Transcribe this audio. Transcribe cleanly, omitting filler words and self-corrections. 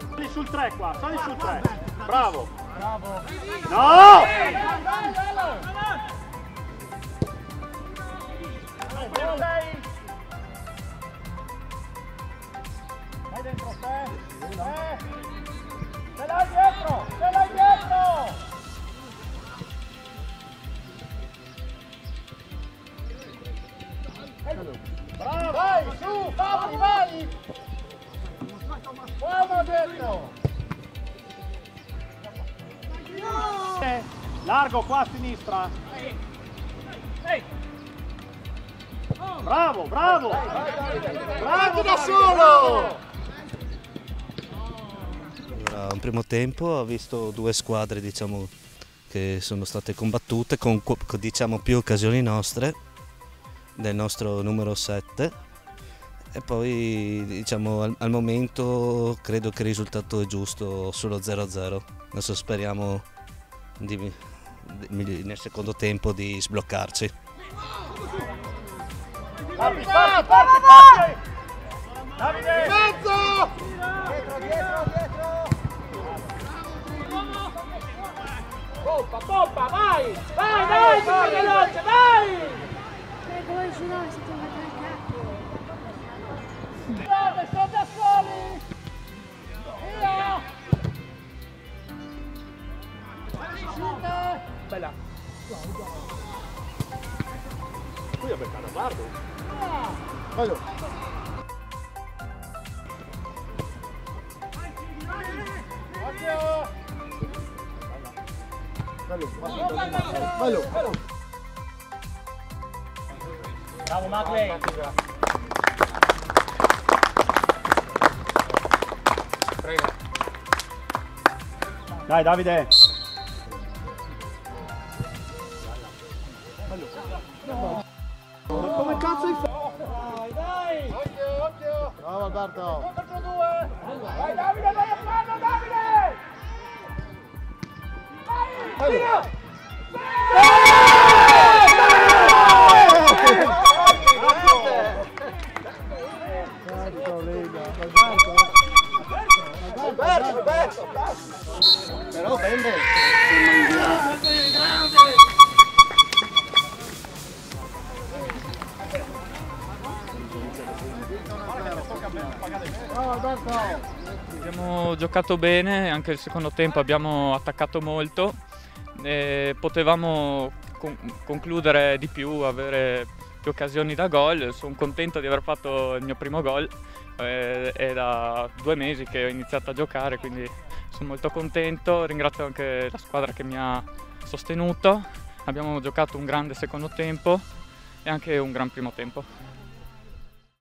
Sali sul 3 qua, sali sul 3. Bravo. Bravo. No! Vai dentro te. Ce l'hai dietro, ce l'hai dietro. Bravo, vai, su, Fabri, vai! Uomo dentro! Largo qua a sinistra! Bravo, bravo! Bravo da solo! Allora, un primo tempo ha visto due squadre, diciamo, che sono state combattute con diciamo più occasioni nostre del nostro numero 7 e poi diciamo al momento credo che il risultato è giusto, solo 0-0. Adesso speriamo nel secondo tempo di sbloccarci. Parti, parti, parti! Davide! Mezzo! Dietro, dietro, dietro! Pompa, pompa, vai! Vai, vai, vai, veloce, vai! Come se no, si trova tra il Dove sono da soli? Via! Bella! Qui a beccare a Bardo! Voglio! Occhio! Bello! Bello! Bravo Maclay! Prego! Dai Davide! Come cazzo hai fatto? Dai, dai! Occhio, occhio! Bravo Alberto! 2 contro 2! Vai Davide, vai a farlo Davide! Vai! Tira! Alberto! Però prende! Abbiamo giocato bene, anche il secondo tempo abbiamo attaccato molto, potevamo concludere di più, avere più occasioni da gol. Sono contento di aver fatto il mio primo gol, è da 2 mesi che ho iniziato a giocare, quindi sono molto contento. Ringrazio anche la squadra che mi ha sostenuto, abbiamo giocato un grande secondo tempo e anche un gran primo tempo.